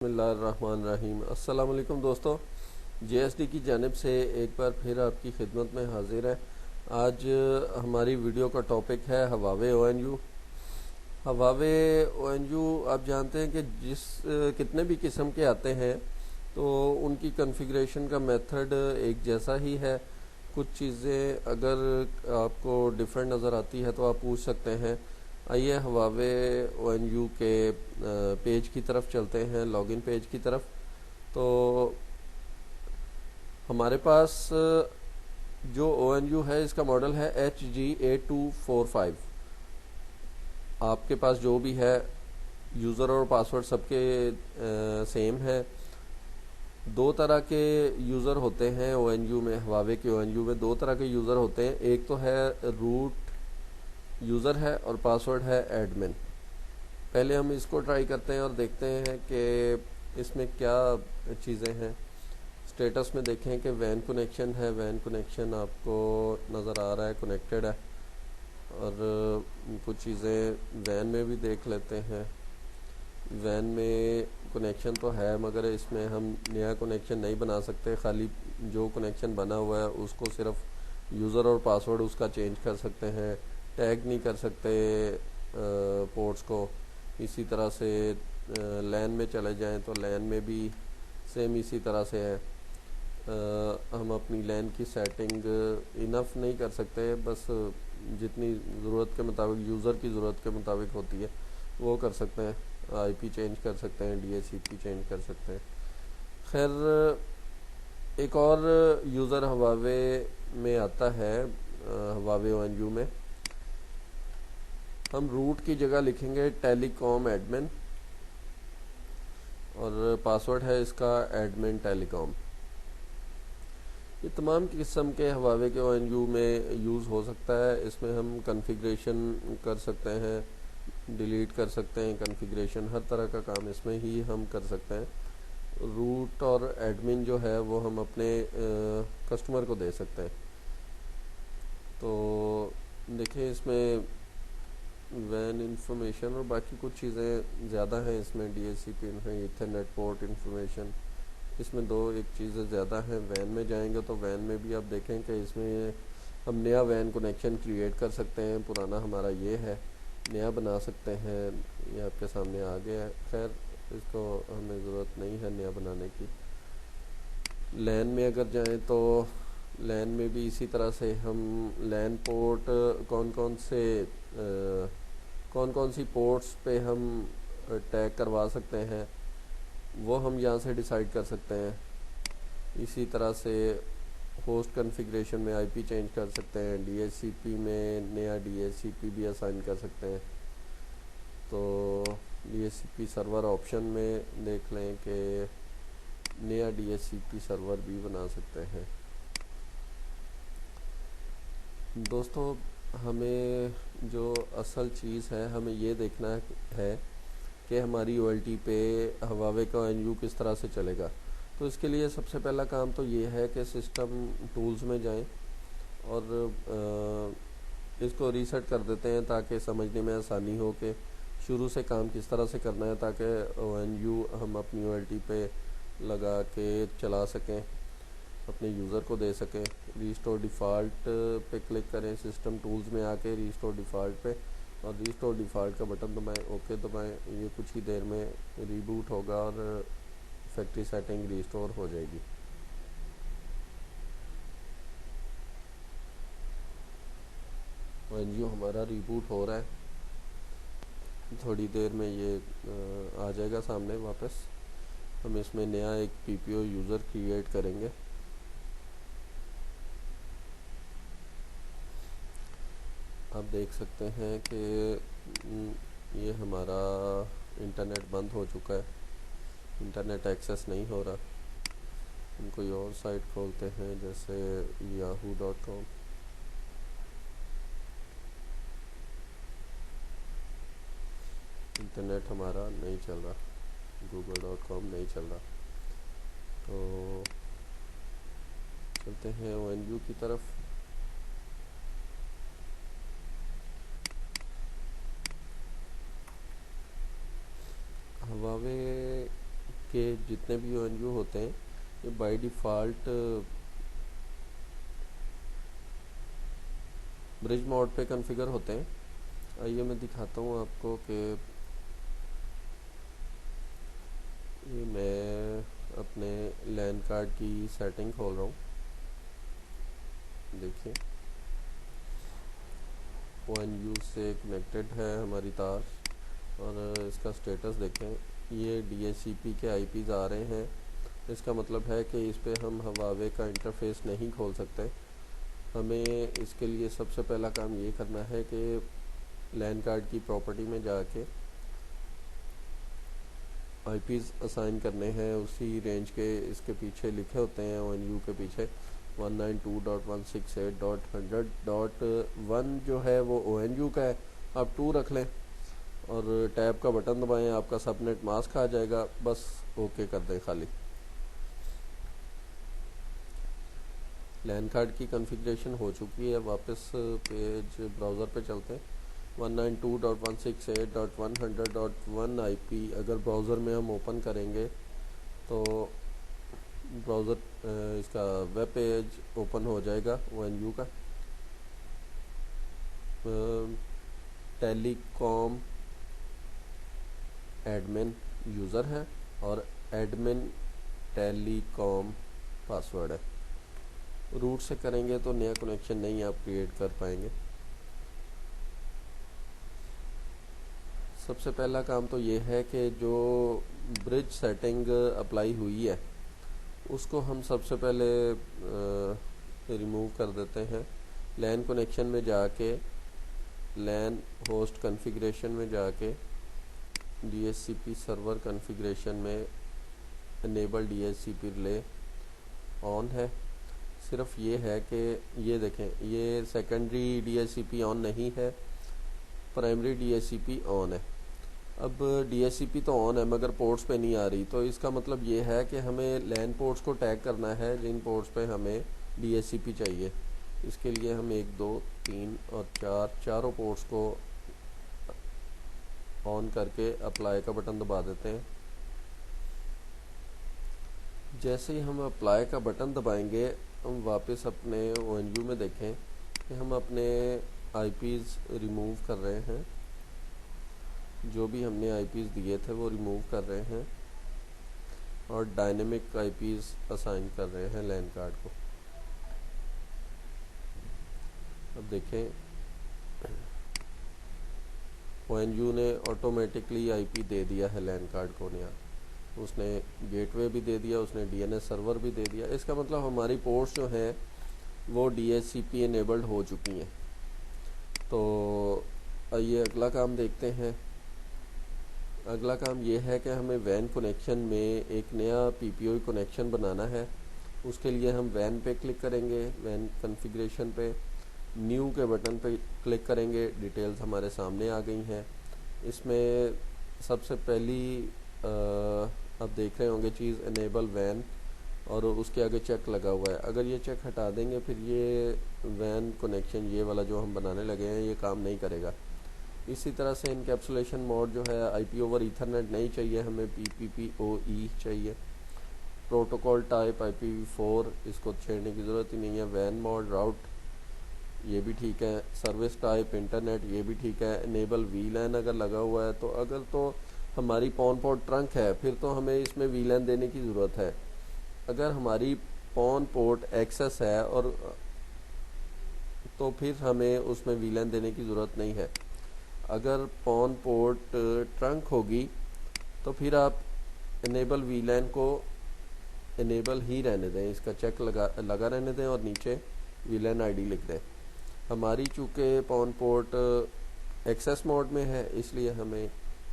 बिस्मिल्लाहिर्रहमानिर्रहीम। अस्सलाम वालेकुम दोस्तों, JSD की जानिब से एक बार फिर आपकी खिदमत में हाजिर है। आज हमारी वीडियो का टॉपिक है हवावे ONU। हवावे ONU आप जानते हैं कि कितने भी किस्म के आते हैं तो उनकी कॉन्फ़िगरेशन का मेथड एक जैसा ही है। कुछ चीज़ें अगर आपको डिफरेंट नज़र आती है तो आप पूछ सकते हैं। आइए हवावे ONU के पेज की तरफ चलते हैं, लॉगिन पेज की तरफ। तो हमारे पास जो ONU है इसका मॉडल है HG8245। आपके पास जो भी है यूज़र और पासवर्ड सबके सेम है। दो तरह के यूज़र होते हैं ONU में, हवावे के ONU में दो तरह के यूज़र होते हैं। एक तो है रूट यूज़र है और पासवर्ड है एडमिन। पहले हम इसको ट्राई करते हैं और देखते हैं कि इसमें क्या चीज़ें हैं। स्टेटस में देखें कि वैन कनेक्शन है, वैन कनेक्शन आपको नज़र आ रहा है, कनेक्टेड है। और कुछ चीज़ें वैन में भी देख लेते हैं। वैन में कनेक्शन तो है मगर इसमें हम नया कनेक्शन नहीं बना सकते। खाली जो कनेक्शन बना हुआ है उसको सिर्फ यूज़र और पासवर्ड उसका चेंज कर सकते हैं, टैग नहीं कर सकते पोर्ट्स को। इसी तरह से लैन में चले जाएं तो लैन में भी सेम इसी तरह से है। हम अपनी लैन की सेटिंग इनफ नहीं कर सकते, बस जितनी ज़रूरत के मुताबिक, यूज़र की ज़रूरत के मुताबिक होती है वो कर सकते हैं। IP चेंज कर सकते हैं, DHCP चेंज कर सकते हैं। खैर, एक और यूज़र हवावे में आता है, हवावे ONU में हम रूट की जगह लिखेंगे टेलीकॉम एडमिन और पासवर्ड है इसका एडमिन टेलीकॉम। ये तमाम किस्म के हवावे के ONU में यूज़ हो सकता है। इसमें हम कॉन्फ़िगरेशन कर सकते हैं, डिलीट कर सकते हैं, कॉन्फ़िगरेशन हर तरह का काम इसमें ही हम कर सकते हैं। रूट और एडमिन जो है वो हम अपने कस्टमर को दे सकते हैं। तो देखिए इसमें वैन इंफॉर्मेशन और बाकी कुछ चीज़ें ज़्यादा हैं इसमें। DHCP है, ईथरनेट पोर्ट इंफॉर्मेशन, इसमें दो एक चीज़ें ज़्यादा हैं। वैन में जाएंगे तो वैन में भी आप देखें कि इसमें हम नया वैन कनेक्शन क्रिएट कर सकते हैं। पुराना हमारा ये है, नया बना सकते हैं। ये आपके सामने आ गया है। खैर, इसको हमें ज़रूरत नहीं है नया बनाने की। लैन में अगर जाएं तो लैन में भी इसी तरह से हम लैन पोर्ट कौन कौन सी पोर्ट्स पे हम टैग करवा सकते हैं वो हम यहाँ से डिसाइड कर सकते हैं। इसी तरह से होस्ट कॉन्फ़िगरेशन में IP चेंज कर सकते हैं। DHCP में नया DHCP भी असाइन कर सकते हैं। तो DHCP सर्वर ऑप्शन में देख लें कि नया DHCP सर्वर भी बना सकते हैं। दोस्तों, हमें जो असल चीज़ है, हमें ये देखना है कि हमारी OLT पे हवावे का ONU किस तरह से चलेगा। तो इसके लिए सबसे पहला काम तो ये है कि सिस्टम टूल्स में जाएं और इसको रीसेट कर देते हैं ताकि समझने में आसानी हो कि शुरू से काम किस तरह से करना है, ताकि ONU हम अपनी OLT पे लगा के चला सकें, अपने यूज़र को दे सकें। रीस्टोर डिफ़ॉल्ट पे क्लिक करें, सिस्टम टूल्स में आके रीस्टोर डिफ़ॉल्ट पे, और रीस्टोर डिफ़ॉल्ट का बटन दबाएं, ओके दबाएं। ये कुछ ही देर में रीबूट होगा और फैक्ट्री सेटिंग रीस्टोर हो जाएगी। ONU हमारा रीबूट हो रहा है, थोड़ी देर में ये आ जाएगा सामने वापस। हम इसमें नया एक PPO यूज़र क्रिएट करेंगे। आप देख सकते हैं कि ये हमारा इंटरनेट बंद हो चुका है, इंटरनेट एक्सेस नहीं हो रहा। हम कोई और साइट खोलते हैं जैसे yahoo.com। इंटरनेट हमारा नहीं चल रहा, google.com नहीं चल रहा। तो चलते हैं ONU की तरफ। हवावे के जितने भी ONU होते हैं ये बाय डिफ़ॉल्ट ब्रिज मोड पे कॉन्फ़िगर होते हैं। आइए मैं दिखाता हूँ आपको कि ये मैं अपने लैन कार्ड की सेटिंग खोल रहा हूँ। देखिए ONU से कनेक्टेड है हमारी तार और इसका स्टेटस देखें, ये DHCP के IPs आ रहे हैं। इसका मतलब है कि इस पे हम हवावे का इंटरफेस नहीं खोल सकते। हमें इसके लिए सबसे पहला काम ये करना है कि लैन कार्ड की प्रॉपर्टी में जाके IPs असाइन करने हैं उसी रेंज के। इसके पीछे लिखे होते हैं ONU के पीछे 192.168.100.1 जो है वो ONU का है। आप 2 रख लें और टैब का बटन दबाएं, आपका सबनेट मास्क आ जाएगा। बस ओके कर दें खाली। लैन कार्ड की कॉन्फ़िगरेशन हो चुकी है। वापस पेज ब्राउज़र पे चलते हैं। 192.168.100.1 IP अगर ब्राउज़र में हम ओपन करेंगे तो ब्राउज़र इसका वेब पेज ओपन हो जाएगा ONU का। टेलीकॉम एडमिन यूज़र है और एडमिन टेलीकॉम पासवर्ड है। रूट से करेंगे तो नया कनेक्शन नहीं आप क्रिएट कर पाएंगे। सबसे पहला काम तो ये है कि जो ब्रिज सेटिंग अप्लाई हुई है उसको हम सबसे पहले रिमूव कर देते हैं। लैन कनेक्शन में जाके लैन होस्ट कॉन्फ़िगरेशन में जाके DHCP सर्वर कॉन्फ़िगरेशन में इनेबल DHCP रिले ऑन है। सिर्फ ये है कि ये देखें, ये सेकेंडरी DHCP ऑन नहीं है, प्राइमरी DHCP ऑन है। अब DHCP तो ऑन है मगर पोर्ट्स पे नहीं आ रही, तो इसका मतलब ये है कि हमें लैन पोर्ट्स को टैग करना है जिन पोर्ट्स पे हमें DHCP चाहिए। इसके लिए हम 1 2 3 और 4 चारों पोर्ट्स को ऑन करके अप्लाई का बटन दबा देते हैं। जैसे ही हम अप्लाई का बटन दबाएंगे हम वापस अपने ONU में देखें कि हम अपने IPs रिमूव कर रहे हैं। जो भी हमने IPs दिए थे वो रिमूव कर रहे हैं और डायनेमिक IPs असाइन कर रहे हैं लैन कार्ड को। अब देखें ONU ने ऑटोमेटिकली IP दे दिया है लैन कार्ड को नया। उसने गेटवे भी दे दिया, उसने DNS सर्वर भी दे दिया। इसका मतलब हमारी पोर्ट्स जो हैं वो DHCP इनेबल्ड हो चुकी हैं। तो आइए अगला काम देखते हैं। अगला काम ये है कि हमें वैन कनेक्शन में एक नया PPOE कनेक्शन बनाना है। उसके लिए हम वैन पे क्लिक करेंगे, वैन कॉन्फ़िगरेशन पे न्यू के बटन पे क्लिक करेंगे। डिटेल्स हमारे सामने आ गई हैं। इसमें सबसे पहली आप देख रहे होंगे चीज़ इनेबल वैन और उसके आगे चेक लगा हुआ है। अगर ये चेक हटा देंगे फिर ये वैन कनेक्शन ये वाला जो हम बनाने लगे हैं ये काम नहीं करेगा। इसी तरह से इनकैप्सुलेशन मोड जो है IP ओवर ईथरनेट नहीं चाहिए, हमें PPPoE चाहिए। प्रोटोकॉल टाइप IPv4 इसको छेड़ने की ज़रूरत ही नहीं है। वैन मोड राउट ये भी ठीक है। सर्विस टाइप इंटरनेट ये भी ठीक है। इनेबल VLAN अगर लगा हुआ है तो अगर तो हमारी पॉन पोर्ट ट्रंक है फिर तो हमें इसमें VLAN देने की ज़रूरत है। अगर हमारी पॉन पोर्ट एक्सेस है और तो फिर हमें उसमें VLAN देने की ज़रूरत नहीं है। अगर पॉन पोर्ट ट्रंक होगी तो फिर आप इनेबल VLAN को इनेबल ही रहने दें, इसका चेक लगा रहने दें और नीचे VLAN ID लिख दें। हमारी चूँकि पॉन पोर्ट एक्सेस मोड में है इसलिए हमें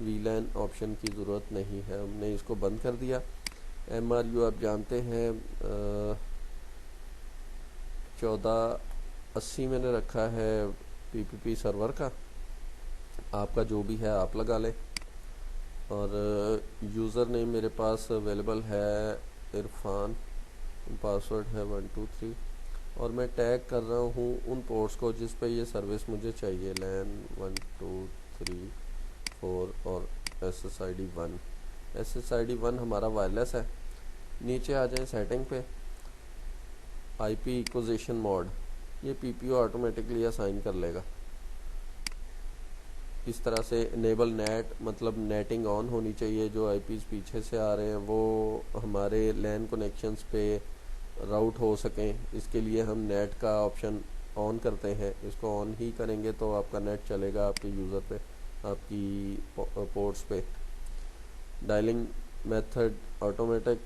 VLAN ऑप्शन की ज़रूरत नहीं है, हमने इसको बंद कर दिया। MRU आप जानते हैं 1480 मैंने रखा है PPP सर्वर का। आपका जो भी है आप लगा लें। और यूज़र नेम मेरे पास अवेलेबल है इरफान, पासवर्ड है 123 और मैं टैग कर रहा हूँ उन पोर्ट्स को जिस पे ये सर्विस मुझे चाहिए, लैन 1 2 3 4 और SSID 1। SSID 1 हमारा वायरलेस है। नीचे आ जाएं सेटिंग पे, IP एक्विजिशन मोड, ये PPO ऑटोमेटिकली असाइन कर लेगा। इस तरह से इनेबल नेट, मतलब नेटिंग ऑन होनी चाहिए। जो IPs पीछे से आ रहे हैं वो हमारे लैन कनेक्शंस पे राउट हो सकें, इसके लिए हम नेट का ऑप्शन ऑन करते हैं। इसको ऑन ही करेंगे तो आपका नेट चलेगा आपके यूज़र पे, आपकी पोर्ट्स पे। Dialing method automatic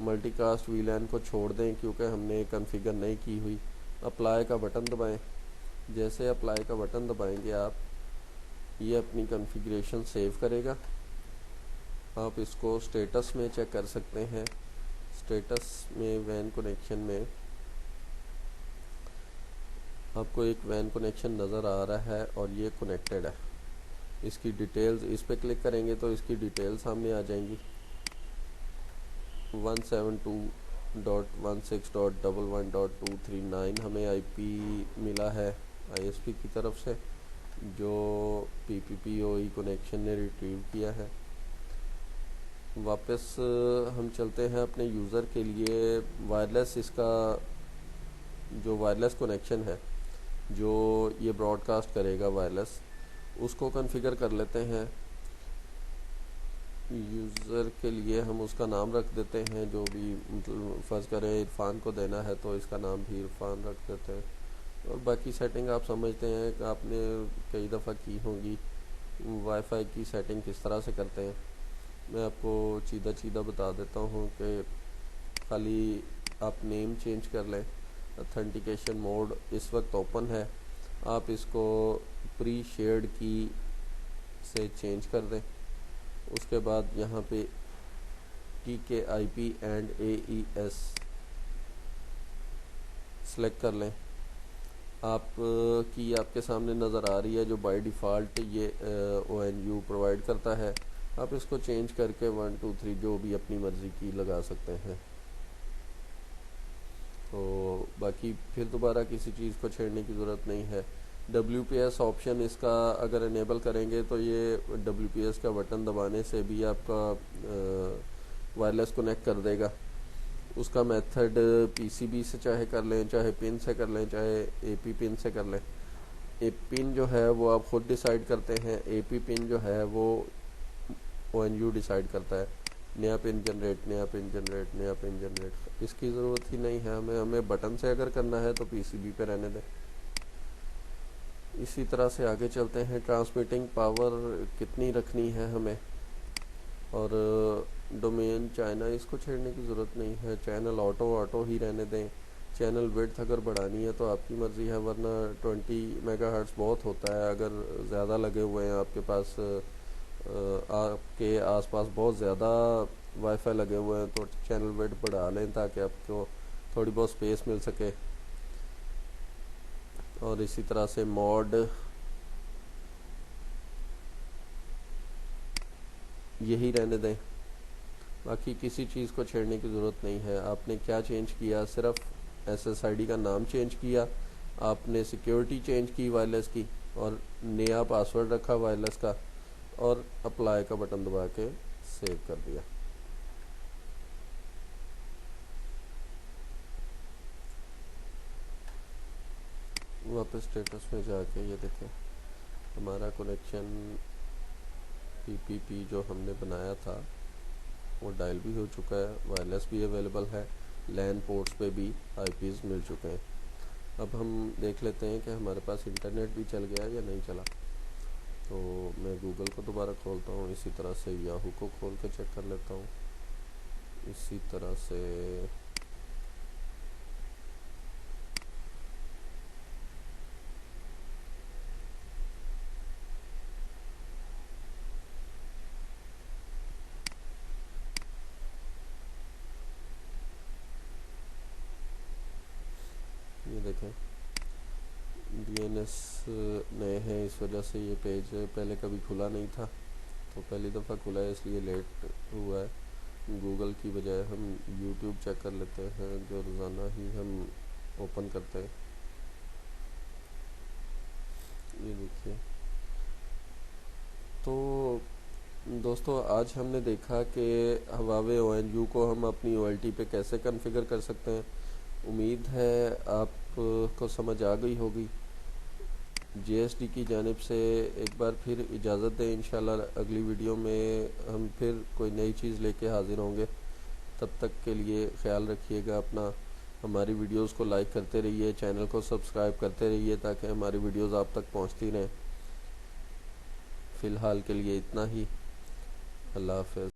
multicast VLAN को छोड़ दें क्योंकि हमने कॉन्फ़िगर नहीं की हुई। अप्लाई का बटन दबाएं। जैसे अप्लाई का बटन दबाएंगे आप, ये अपनी कॉन्फ़िगरेशन सेव करेगा। आप इसको स्टेटस में चेक कर सकते हैं। स्टेटस में वैन कनेक्शन में आपको एक वैन कनेक्शन नज़र आ रहा है और ये कनेक्टेड है। इसकी डिटेल्स, इस पर क्लिक करेंगे तो इसकी डिटेल्स सामने आ जाएंगी। 172.16.11.239 हमें IP मिला है ISP की तरफ से, जो PPPoE कनेक्शन ने रिट्रीव किया है। वापस हम चलते हैं अपने यूज़र के लिए वायरलेस, इसका जो वायरलेस कनेक्शन है जो ये ब्रॉडकास्ट करेगा वायरलेस, उसको कॉन्फ़िगर कर लेते हैं। यूज़र के लिए हम उसका नाम रख देते हैं, जो भी मतलब फ़र्ज़ करें इरफान को देना है तो इसका नाम भी इरफान रख देते हैं। और बाकी सेटिंग आप समझते हैं कि आपने कई दफ़ा की होंगी। वाईफाई की सेटिंग किस तरह से करते हैं मैं आपको सीधा सीधा बता देता हूँ कि खाली आप नेम चेंज कर लें। ऑथेंटिकेशन मोड इस वक्त ओपन है, आप इसको प्री शेयर्ड की से चेंज कर दें। उसके बाद यहाँ पे TKIP एंड AES सेलेक्ट कर लें। आप की आपके सामने नज़र आ रही है जो बाय डिफ़ॉल्ट ये ONU प्रोवाइड करता है। आप इसको चेंज करके 1 2 3 जो भी अपनी मर्ज़ी की लगा सकते हैं। तो बाकी फिर दोबारा किसी चीज़ को छेड़ने की ज़रूरत नहीं है। WPS ऑप्शन इसका अगर इनेबल करेंगे तो ये WPS का बटन दबाने से भी आपका वायरलेस कनेक्ट कर देगा। उसका मेथड PCB से चाहे कर लें, चाहे पिन से कर लें, चाहे AP पिन से कर लें। पिन जो है वो आप खुद डिसाइड करते हैं, AP पिन जो है वो ONU डिसाइड करता है। नया पिन जनरेट, नया पिन जनरेट, नया पिन जनरेट, इसकी ज़रूरत ही नहीं है हमें बटन से अगर करना है तो PCB पे रहने दें। इसी तरह से आगे चलते हैं। ट्रांसमिटिंग पावर कितनी रखनी है हमें, और डोमेन चाइना, इसको छेड़ने की ज़रूरत नहीं है। चैनल ऑटो ही रहने दें। चैनल विड्थ अगर बढ़ानी है तो आपकी मर्ज़ी है, वरना 20 मेगाहर्ट्ज़ बहुत होता है। अगर ज़्यादा लगे हुए हैं आपके पास, आपके आसपास बहुत ज़्यादा वाईफाई लगे हुए हैं तो चैनल विड्थ बढ़ा लें ताकि आपको थोड़ी बहुत स्पेस मिल सके। और इसी तरह से मॉड यही रहने दें, बाकी किसी चीज़ को छेड़ने की ज़रूरत नहीं है। आपने क्या चेंज किया, सिर्फ SSID का नाम चेंज किया, आपने सिक्योरिटी चेंज की वायरलेस की, और नया पासवर्ड रखा वायरलेस का, और अप्लाई का बटन दबा के सेव कर दिया। वापस स्टेटस में जाके ये देखें हमारा कनेक्शन PPP जो हमने बनाया था वो डायल भी हो चुका है, वायरलेस भी अवेलेबल है, लैन पोर्ट्स पे भी IPs मिल चुके हैं। अब हम देख लेते हैं कि हमारे पास इंटरनेट भी चल गया या नहीं चला। तो मैं गूगल को दोबारा खोलता हूँ, इसी तरह से याहू को खोल के चेक कर लेता हूँ। इसी तरह से ये देखें DNS नए हैं, इस वजह से ये पेज पहले कभी खुला नहीं था, तो पहली दफ़ा खुला है इसलिए लेट हुआ है। गूगल की बजाय हम YouTube चेक कर लेते हैं, जो रोज़ाना ही हम ओपन करते हैं। ये देखिए, तो दोस्तों आज हमने देखा कि Huawei ONU को हम अपनी OLT पे कैसे कॉन्फ़िगर कर सकते हैं। उम्मीद है आपको समझ आ गई होगी। JSD की जानिब से एक बार फिर इजाज़त दें, इंशाल्लाह अगली वीडियो में हम फिर कोई नई चीज़ लेके हाज़िर होंगे। तब तक के लिए ख्याल रखिएगा अपना। हमारी वीडियोस को लाइक करते रहिए, चैनल को सब्सक्राइब करते रहिए ताकि हमारी वीडियोस आप तक पहुंचती रहें। फ़िलहाल के लिए इतना ही। अल्लाह हाफ़िज़।